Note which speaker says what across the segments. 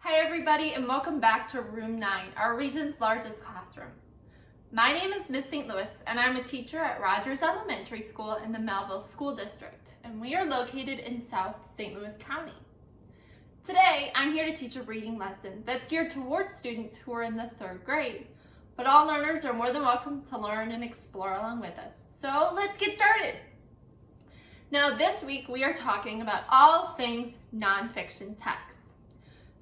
Speaker 1: Hi everybody, and welcome back to Room 9, our region's largest classroom. My name is Miss St. Louis, and I'm a teacher at Rogers Elementary School in the Mehlville School District, and we are located in South St. Louis County. Today, I'm here to teach a reading lesson that's geared towards students who are in the 3rd grade, but all learners are more than welcome to learn and explore along with us. So let's get started. Now this week, we are talking about all things nonfiction texts.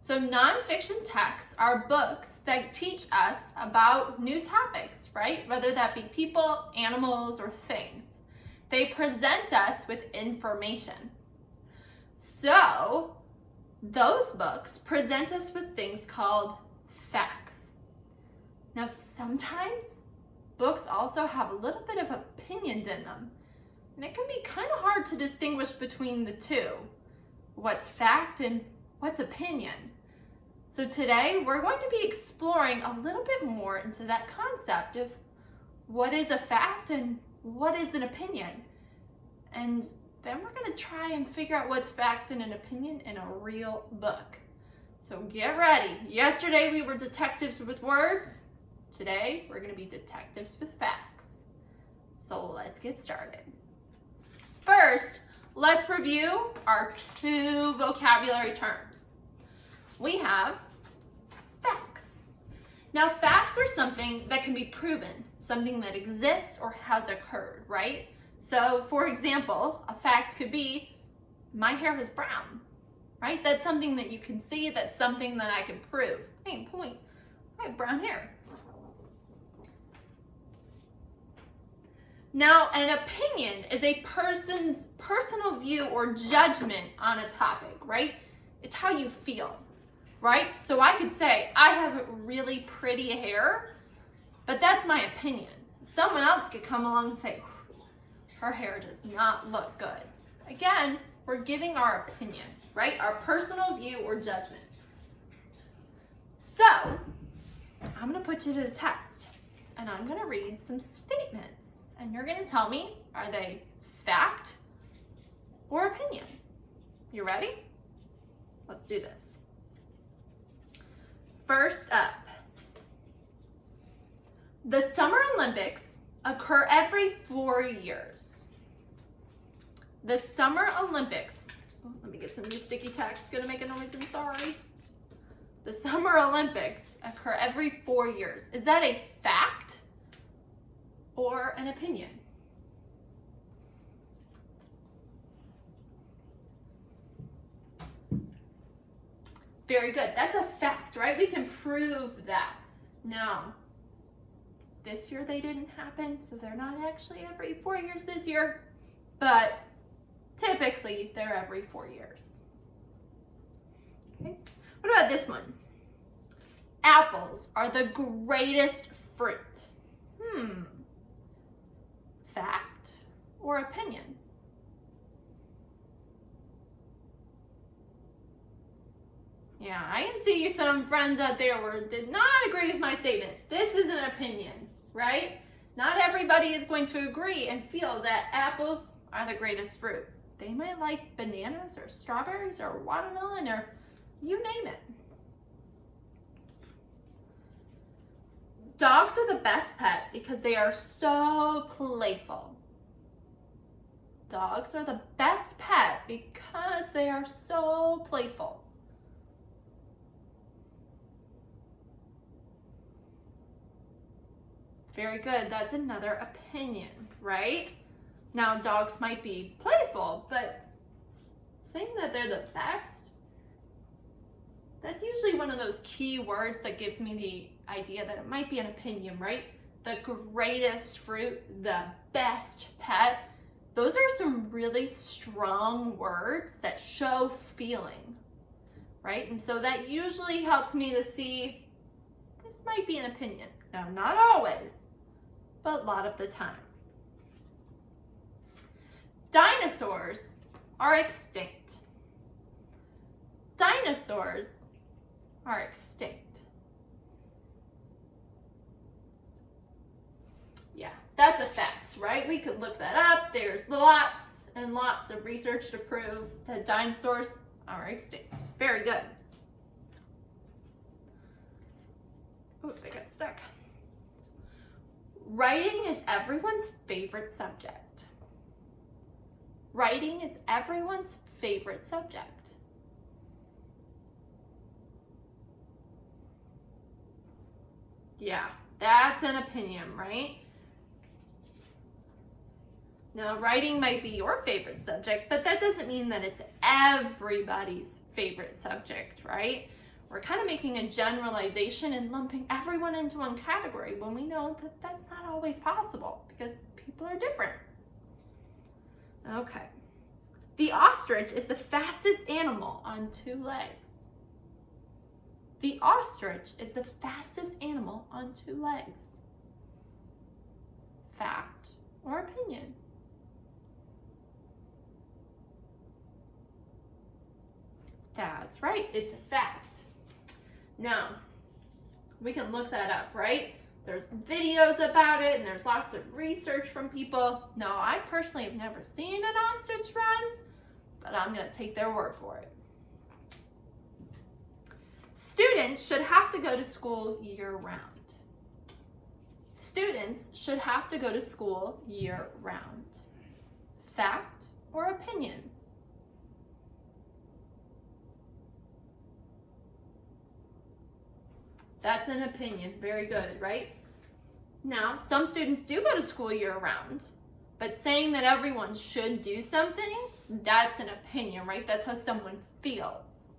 Speaker 1: So nonfiction texts are books that teach us about new topics, right? Whether that be people, animals, or things. They present us with information. So those books present us with things called facts. Now sometimes books also have a little bit of opinions in them, and it can be kind of hard to distinguish between the two. What's fact and what's opinion? So today we're going to be exploring a little bit more into that concept of what is a fact and what is an opinion. And then we're going to try and figure out what's fact and an opinion in a real book. So get ready. Yesterday we were detectives with words. Today we're going to be detectives with facts. So let's get started. First, let's review our 2 vocabulary terms. We have facts. Now, facts are something that can be proven, something that exists or has occurred, right? So, for example, a fact could be, my hair is brown, right? That's something that you can see, that's something that I can prove. Hey, point, I have brown hair. Now, an opinion is a person's personal view or judgment on a topic, right? It's how you feel. Right? So I could say, I have really pretty hair, but that's my opinion. Someone else could come along and say, her hair does not look good. Again, we're giving our opinion, right? Our personal view or judgment. So, I'm going to put you to the test, and I'm going to read some statements, and you're going to tell me, are they fact or opinion? You ready? Let's do this. First up, the Summer Olympics occur every 4 years. The Summer Olympics, let me get some new sticky tack, it's gonna make a noise, I'm sorry. The Summer Olympics occur every 4 years. Is that a fact or an opinion? Very good. That's a fact, right? We can prove that. Now, this year they didn't happen, so they're not actually every 4 years this year, but typically they're every 4 years. Okay. What about this one? Apples are the greatest fruit. Fact or opinion? Yeah, I can see some friends out there who did not agree with my statement. This is an opinion, right? Not everybody is going to agree and feel that apples are the greatest fruit. They might like bananas or strawberries or watermelon or you name it. Dogs are the best pet because they are so playful. Dogs are the best pet because they are so playful. Very good. That's another opinion, right? Now, dogs might be playful, but saying that they're the best, that's usually one of those key words that gives me the idea that it might be an opinion, right? The greatest fruit, the best pet. Those are some really strong words that show feeling, right? And so that usually helps me to see this might be an opinion. Now, not always, but a lot of the time. Dinosaurs are extinct. Dinosaurs are extinct. Yeah, that's a fact, right? We could look that up. There's lots and lots of research to prove that dinosaurs are extinct. Very good. Oh, they got stuck. Writing is everyone's favorite subject. Writing is everyone's favorite subject. Yeah, that's an opinion, right? Now, writing might be your favorite subject, but that doesn't mean that it's everybody's favorite subject, right? We're kind of making a generalization and lumping everyone into one category when we know that that's not always possible because people are different. Okay. The ostrich is the fastest animal on 2 legs. The ostrich is the fastest animal on 2 legs. Fact or opinion? That's right, it's a fact. Now, we can look that up, right? There's videos about it and there's lots of research from people. Now, I personally have never seen an ostrich run, but I'm gonna take their word for it. Students should have to go to school year-round. Students should have to go to school year-round. Fact or opinion? That's an opinion. Very good, right? Now, some students do go to school year-round, but saying that everyone should do something, that's an opinion, right? That's how someone feels.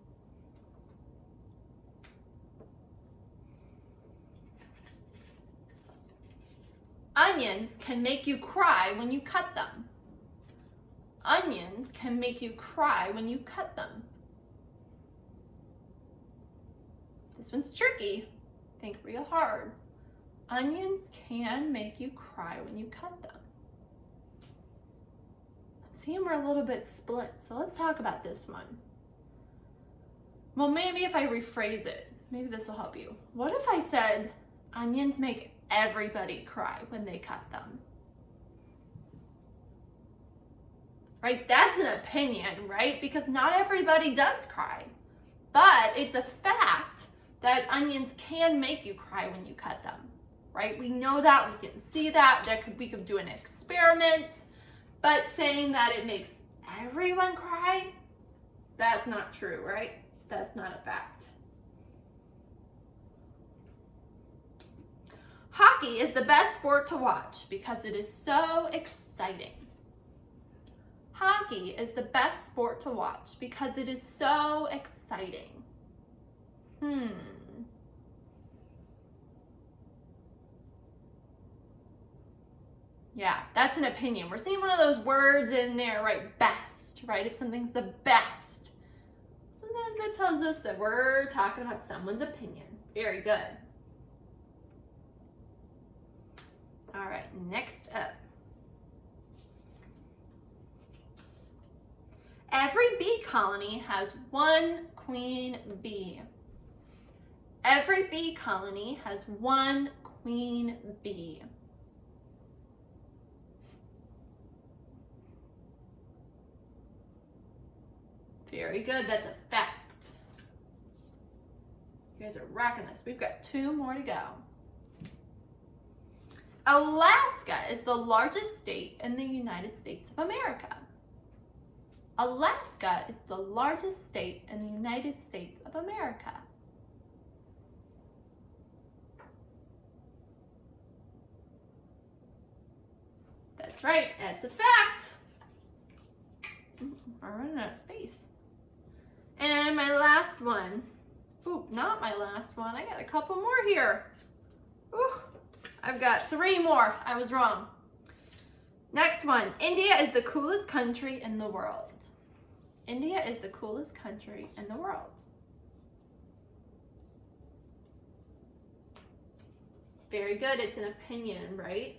Speaker 1: Onions can make you cry when you cut them. Onions can make you cry when you cut them. This one's tricky. Think real hard. Onions can make you cry when you cut them. See, we're a little bit split, so let's talk about this one. Well, maybe if I rephrase it, maybe this will help you. What if I said onions make everybody cry when they cut them? Right? That's an opinion, right? Because not everybody does cry. But it's a fact that onions can make you cry when you cut them, right? We know that, we can see that, we could do an experiment, but saying that it makes everyone cry, that's not true, right? That's not a fact. Hockey is the best sport to watch because it is so exciting. Hockey is the best sport to watch because it is so exciting. Yeah, that's an opinion. We're seeing one of those words in there, right? Best, right? If something's the best. Sometimes that tells us that we're talking about someone's opinion. Very good. All right, next up. Every bee colony has 1 queen bee. Every bee colony has 1 queen bee. Very good, that's a fact. You guys are rocking this. We've got 2 more to go. Alaska is the largest state in the United States of America. Alaska is the largest state in the United States of America. That's right, that's a fact. I'm running out of space. And my last one. Ooh, not my last one. I got a couple more here. Ooh, I've got 3 more. I was wrong. Next one. India is the coolest country in the world. India is the coolest country in the world. Very good. It's an opinion, right?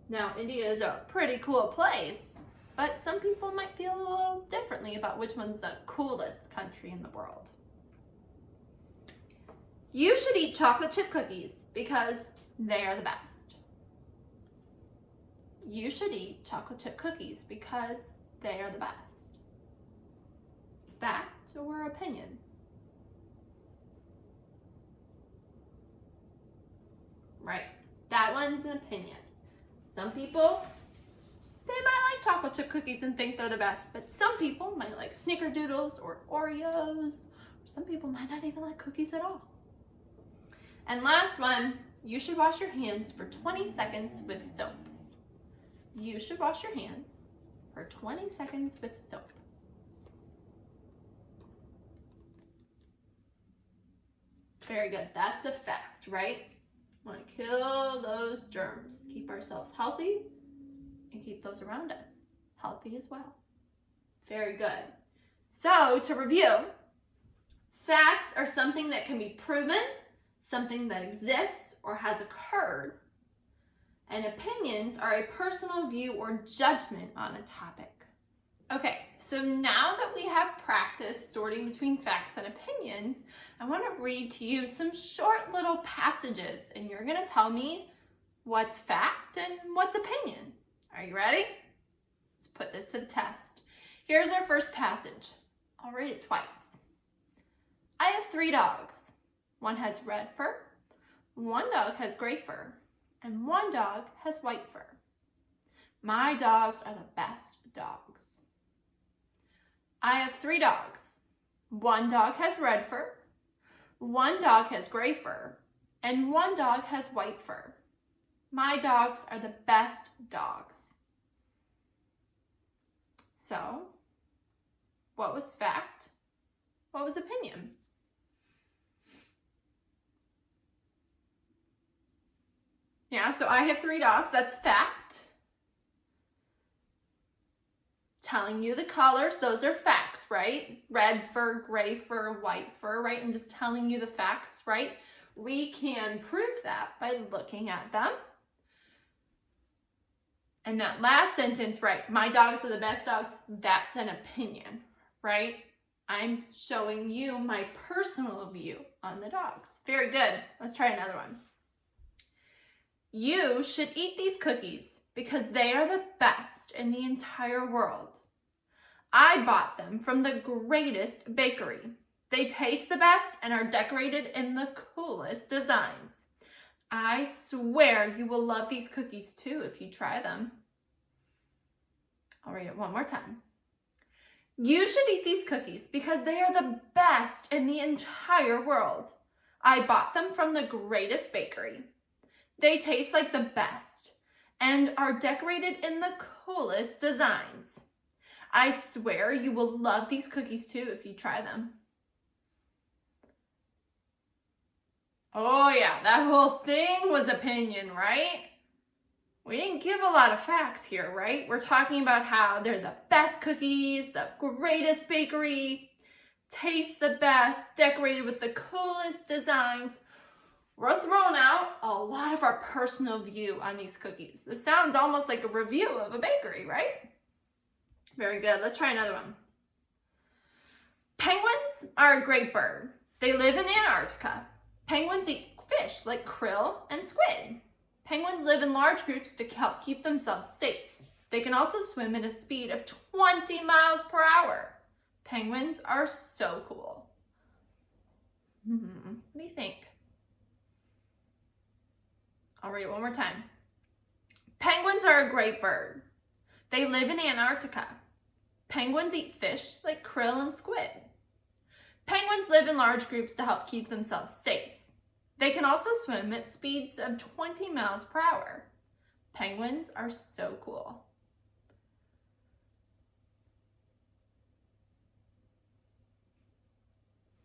Speaker 1: Now, India is a pretty cool place, but some people might feel a little differently about which one's the coolest country in the world. You should eat chocolate chip cookies because they are the best. You should eat chocolate chip cookies because they are the best. Fact or opinion? right? That one's an opinion. Some people, they might like chocolate chip cookies and think they're the best, but some people might like snickerdoodles or Oreos. Some people might not even like cookies at all. And last one, you should wash your hands for 20 seconds with soap. You should wash your hands for 20 seconds with soap. Very good. That's a fact, right? We want to kill those germs, keep ourselves healthy, and keep those around us healthy as well. Very good. So to review, facts are something that can be proven, something that exists or has occurred, and opinions are a personal view or judgment on a topic. Okay, so now that we have practiced sorting between facts and opinions, I want to read to you some short little passages, and you're going to tell me what's fact and what's opinion. Are you ready? Let's put this to the test. Here's our first passage. I'll read it twice. I have 3 dogs. One has red fur, one dog has gray fur, and one dog has white fur. My dogs are the best dogs. I have 3 dogs. One dog has red fur, one dog has gray fur, and one dog has white fur. My dogs are the best dogs. So, what was fact? What was opinion? Yeah, so I have 3 dogs, that's fact. Telling you the colors, those are facts, right? Red fur, gray fur, white fur, right? I'm just telling you the facts, right? We can prove that by looking at them. And that last sentence, right? My dogs are the best dogs, that's an opinion, right? I'm showing you my personal view on the dogs. Very good. Let's try another one. You should eat these cookies because they are the best in the entire world. I bought them from the greatest bakery. They taste the best and are decorated in the coolest designs. I swear you will love these cookies too if you try them. I'll read it one more time. You should eat these cookies because they are the best in the entire world. I bought them from the greatest bakery. They taste like the best and are decorated in the coolest designs. I swear you will love these cookies too if you try them. Oh yeah, that whole thing was opinion, right? We didn't give a lot of facts here, right? We're talking about how they're the best cookies, the greatest bakery, taste the best, decorated with the coolest designs. We're throwing out a lot of our personal view on these cookies. This sounds almost like a review of a bakery, right? Very good. Let's try another one. Penguins are a great bird. They live in Antarctica. Penguins eat fish like krill and squid. Penguins live in large groups to help keep themselves safe. They can also swim at a speed of 20 miles per hour. Penguins are so cool. What do you think? I'll read it one more time. Penguins are a great bird. They live in Antarctica. Penguins eat fish like krill and squid. Penguins live in large groups to help keep themselves safe. They can also swim at speeds of 20 miles per hour. Penguins are so cool.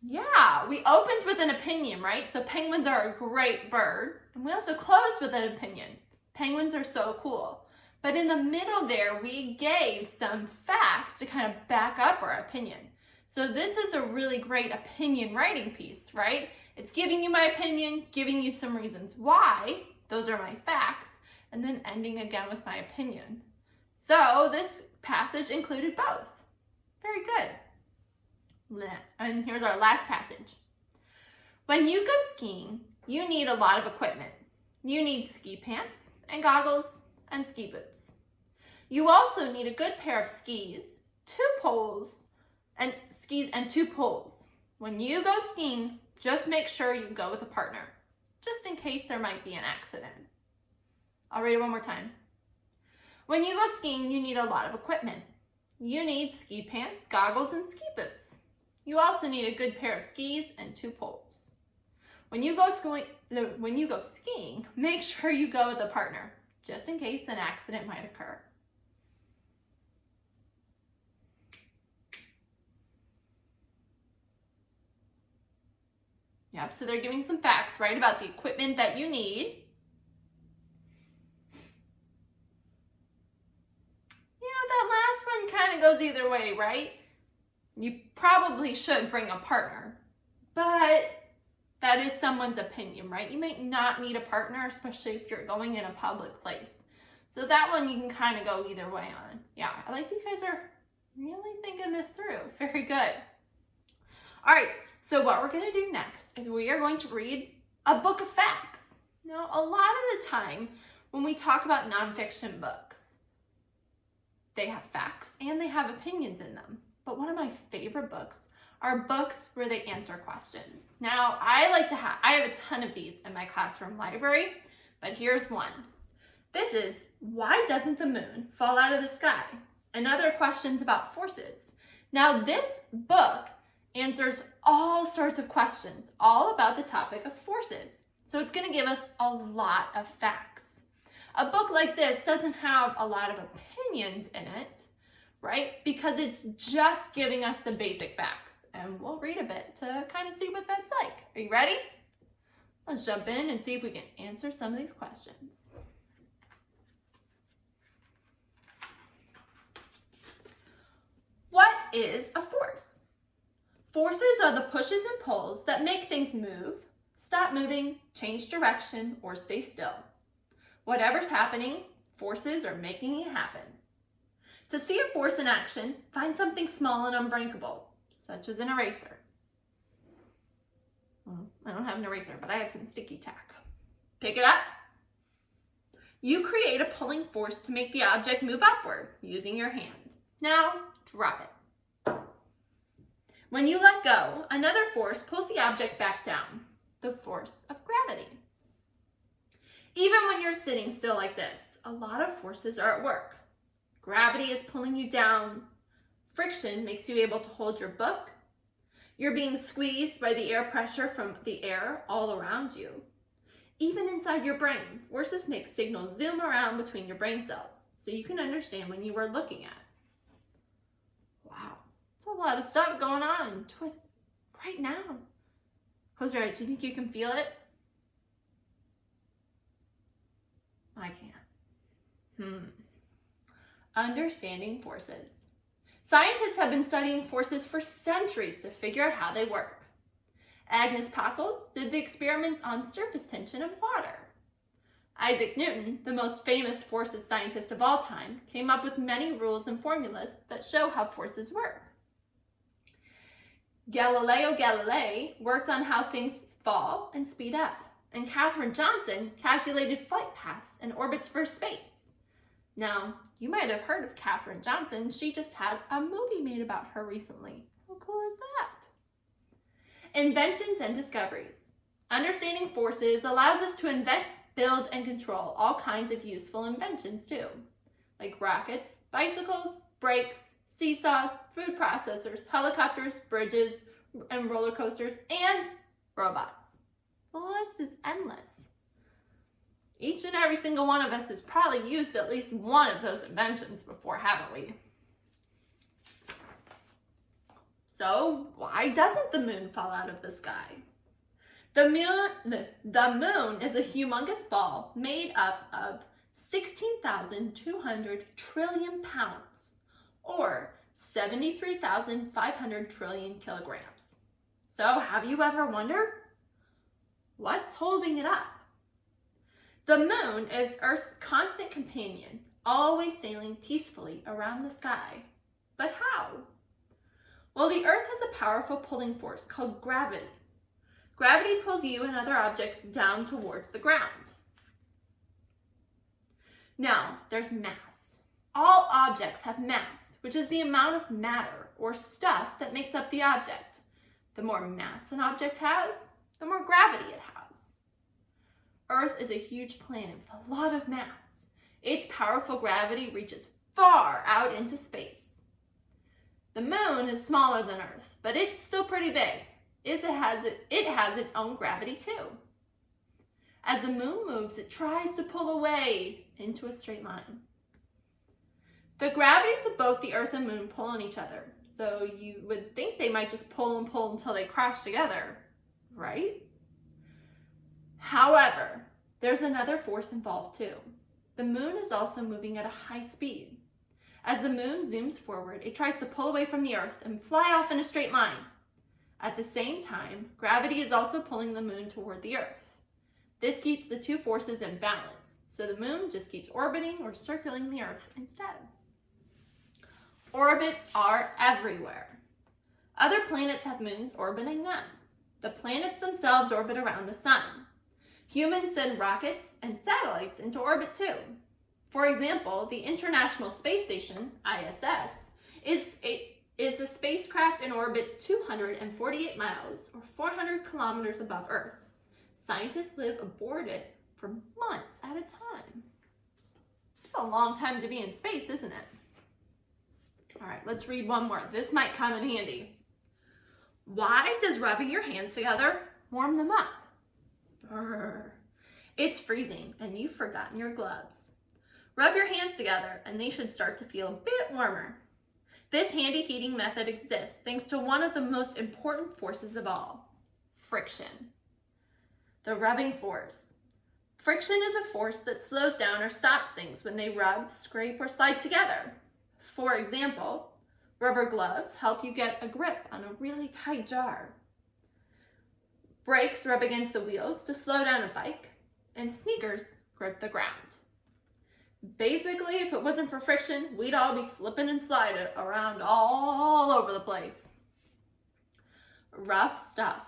Speaker 1: Yeah, we opened with an opinion, right? So penguins are a great bird. And we also closed with an opinion. Penguins are so cool. But in the middle there, we gave some facts to kind of back up our opinion. So this is a really great opinion writing piece, right? It's giving you my opinion, giving you some reasons why, those are my facts, and then ending again with my opinion. So this passage included both. Very good. And here's our last passage. When you go skiing, you need a lot of equipment. You need ski pants and goggles and ski boots. You also need a good pair of skis, 2 poles, and skis and 2 poles. When you go skiing, just make sure you go with a partner. just in case there might be an accident. I'll read it one more time. When you go skiing, you need a lot of equipment. You need ski pants, goggles, and ski boots. You also need a good pair of skis and 2 poles. When you go skiing, make sure you go with a partner, just in case an accident might occur. Yep, so they're giving some facts, right, about the equipment that you need. You know, that last one kind of goes either way, right? You probably should bring a partner, but that is someone's opinion, right? You might not need a partner, especially if you're going in a public place. So that one you can kind of go either way on. Yeah, I like you guys are really thinking this through. Very good. All right, so what we're going to do next is we are going to read a book of facts. Now, a lot of the time when we talk about nonfiction books, they have facts and they have opinions in them. But one of my favorite books are books where they answer questions. Now, I have a ton of these in my classroom library, but here's one. This is, why doesn't the moon fall out of the sky? And other questions about forces. Now, this book answers all sorts of questions, all about the topic of forces. So it's going to give us a lot of facts. A book like this doesn't have a lot of opinions in it, right? Because it's just giving us the basic facts. And we'll read a bit to kind of see what that's like. Are you ready? Let's jump in and see if we can answer some of these questions. What is a force? Forces are the pushes and pulls that make things move, stop moving, change direction, or stay still. Whatever's happening, forces are making it happen. To see a force in action, find something small and unbreakable, such as an eraser. Well, I don't have an eraser, but I have some sticky tack. Pick it up. You create a pulling force to make the object move upward using your hand. Now, drop it. When you let go, another force pulls the object back down, the force of gravity. Even when you're sitting still like this, a lot of forces are at work. Gravity is pulling you down. Friction makes you able to hold your book. You're being squeezed by the air pressure from the air all around you. Even inside your brain, forces make signals zoom around between your brain cells so you can understand what you were looking at. Wow, that's a lot of stuff going on to us right now. Close your eyes. Do you think you can feel it? I can't. Understanding forces. Scientists have been studying forces for centuries to figure out how they work. Agnes Pockels did the experiments on surface tension of water. Isaac Newton, the most famous forces scientist of all time, came up with many rules and formulas that show how forces work. Galileo Galilei worked on how things fall and speed up, and Katherine Johnson calculated flight paths and orbits for space. Now, you might have heard of Katherine Johnson. She just had a movie made about her recently. How cool is that? Inventions and discoveries. Understanding forces allows us to invent, build, and control all kinds of useful inventions too, like rockets, bicycles, brakes, seesaws, food processors, helicopters, bridges, and roller coasters, and robots. The list is endless. Each and every single one of us has probably used at least one of those inventions before, haven't we? So, why doesn't the moon fall out of the sky? The moon is a humongous ball made up of 16,200 trillion pounds, or 73,500 trillion kilograms. So, have you ever wondered, what's holding it up? The moon is Earth's constant companion, always sailing peacefully around the sky. But how? Well, the Earth has a powerful pulling force called gravity. Gravity pulls you and other objects down towards the ground. Now, there's mass. All objects have mass, which is the amount of matter or stuff that makes up the object. The more mass an object has, the more gravity it has. Earth is a huge planet with a lot of mass. Its powerful gravity reaches far out into space. The moon is smaller than Earth, but it's still pretty big. It has its own gravity too. As the moon moves, it tries to pull away into a straight line. The gravities of both the Earth and moon pull on each other, so you would think they might just pull and pull until they crash together, right? However, there's another force involved too. The moon is also moving at a high speed. As the moon zooms forward, it tries to pull away from the Earth and fly off in a straight line. At the same time, gravity is also pulling the moon toward the Earth. This keeps the two forces in balance, so the moon just keeps orbiting or circling the Earth instead. Orbits are everywhere. Other planets have moons orbiting them. The planets themselves orbit around the sun. Humans send rockets and satellites into orbit too. For example, the International Space Station, ISS, is a spacecraft in orbit 248 miles or 400 kilometers above Earth. Scientists live aboard it for months at a time. It's a long time to be in space, isn't it? All right, let's read one more. This might come in handy. Why does rubbing your hands together warm them up? Brr. It's freezing and you've forgotten your gloves. Rub your hands together and they should start to feel a bit warmer. This handy heating method exists thanks to one of the most important forces of all, friction. The rubbing force. Friction is a force that slows down or stops things when they rub, scrape, or slide together. For example, rubber gloves help you get a grip on a really tight jar. Brakes rub against the wheels to slow down a bike, and sneakers grip the ground. Basically, if it wasn't for friction, we'd all be slipping and sliding around all over the place. Rough stuff.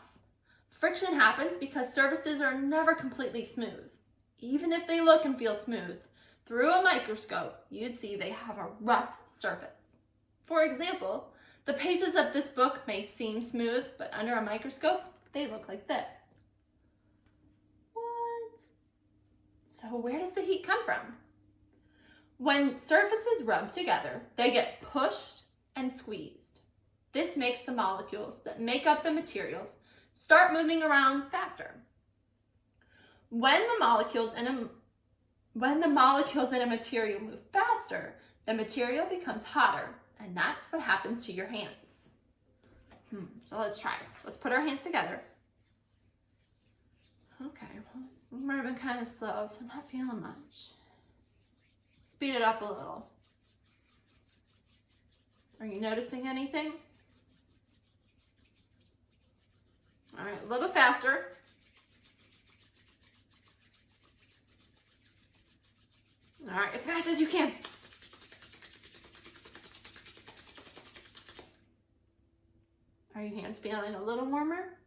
Speaker 1: Friction happens because surfaces are never completely smooth. Even if they look and feel smooth, through a microscope, you'd see they have a rough surface. For example, the pages of this book may seem smooth, but under a microscope, they look like this. What? So where does the heat come from? When surfaces rub together, they get pushed and squeezed. This makes the molecules that make up the materials start moving around faster. When the molecules in a material move faster, the material becomes hotter, and that's what happens to your hands. So let's try. Let's put our hands together. Okay, well, we're moving kind of slow, so I'm not feeling much. Speed it up a little. Are you noticing anything? All right, a little bit faster. All right, as fast as you can. Are your hands feeling a little warmer?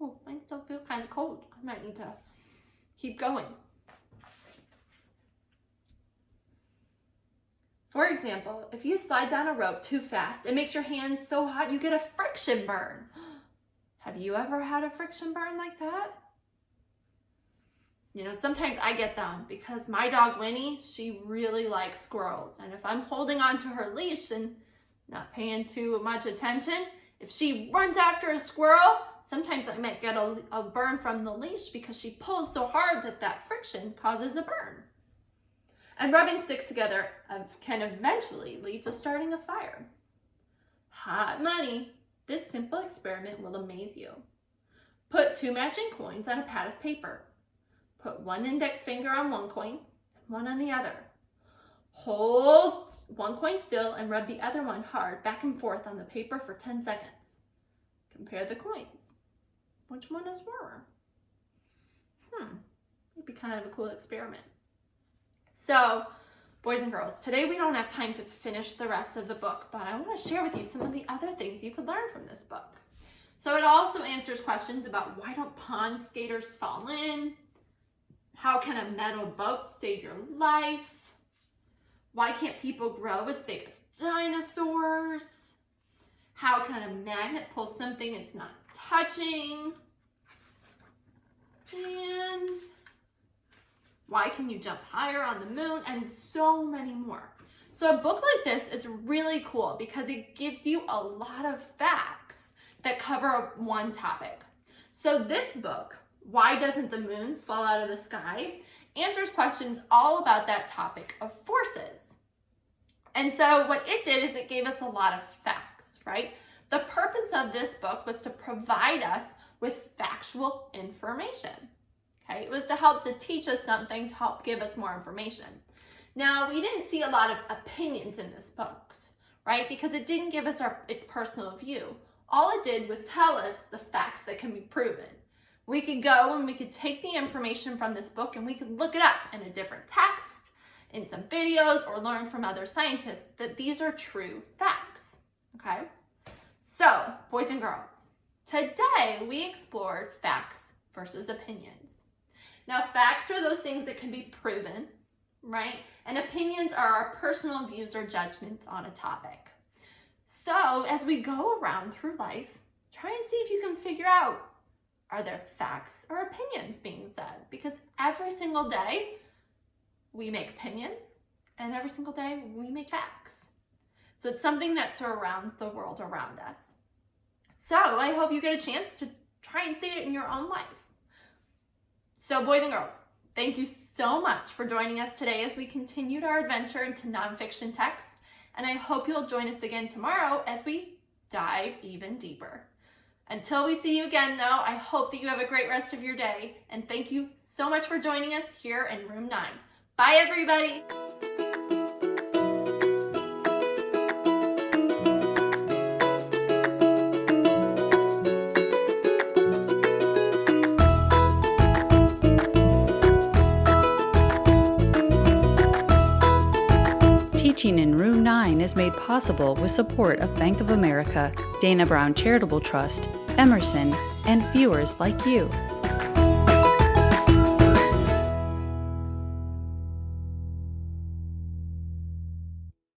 Speaker 1: Oh, mine still feel kind of cold. I might need to keep going. For example, if you slide down a rope too fast, it makes your hands so hot you get a friction burn. Have you ever had a friction burn like that? You know, sometimes I get them because my dog Winnie, she really likes squirrels. And if I'm holding on to her leash and not paying too much attention, if she runs after a squirrel, sometimes I might get a burn from the leash because she pulls so hard that friction causes a burn. And rubbing sticks together can eventually lead to starting a fire. Hot money. This simple experiment will amaze you. Put 2 matching coins on a pad of paper. Put one index finger on one coin and one on the other. Hold one coin still and rub the other one hard back and forth on the paper for 10 seconds. Compare the coins. Which one is warmer? Maybe kind of a cool experiment. So, boys and girls, today we don't have time to finish the rest of the book, but I want to share with you some of the other things you could learn from this book. So it also answers questions about why don't pond skaters fall in? How can a metal boat save your life? Why can't people grow as big as dinosaurs? How can a magnet pull something it's not touching? And Why can you jump higher on the moon? And so many more. So a book like this is really cool because it gives you a lot of facts that cover one topic. So this book, Why Doesn't the Moon Fall Out of the Sky, answers questions all about that topic of forces. And so what it did is it gave us a lot of facts, right? The purpose of this book was to provide us with factual information. Okay, it was to help to teach us something, to help give us more information. Now, we didn't see a lot of opinions in this book, right? Because it didn't give us its personal view. All it did was tell us the facts that can be proven. We could go and we could take the information from this book and we could look it up in a different text, in some videos, or learn from other scientists that these are true facts, okay? So, boys and girls, today we explored facts versus opinions. Now, facts are those things that can be proven, right? And opinions are our personal views or judgments on a topic. So, as we go around through life, try and see if you can figure out, are there facts or opinions being said? Because every single day we make opinions and every single day we make facts. So it's something that surrounds the world around us. So I hope you get a chance to try and see it in your own life. So boys and girls, thank you so much for joining us today as we continued our adventure into nonfiction texts. And I hope you'll join us again tomorrow as we dive even deeper. Until we see you again, though, I hope that you have a great rest of your day. And thank you so much for joining us here in Room 9. Bye, everybody.
Speaker 2: Teaching in Room 9 is made possible with support of Bank of America, Dana Brown Charitable Trust, Emerson, and viewers like you.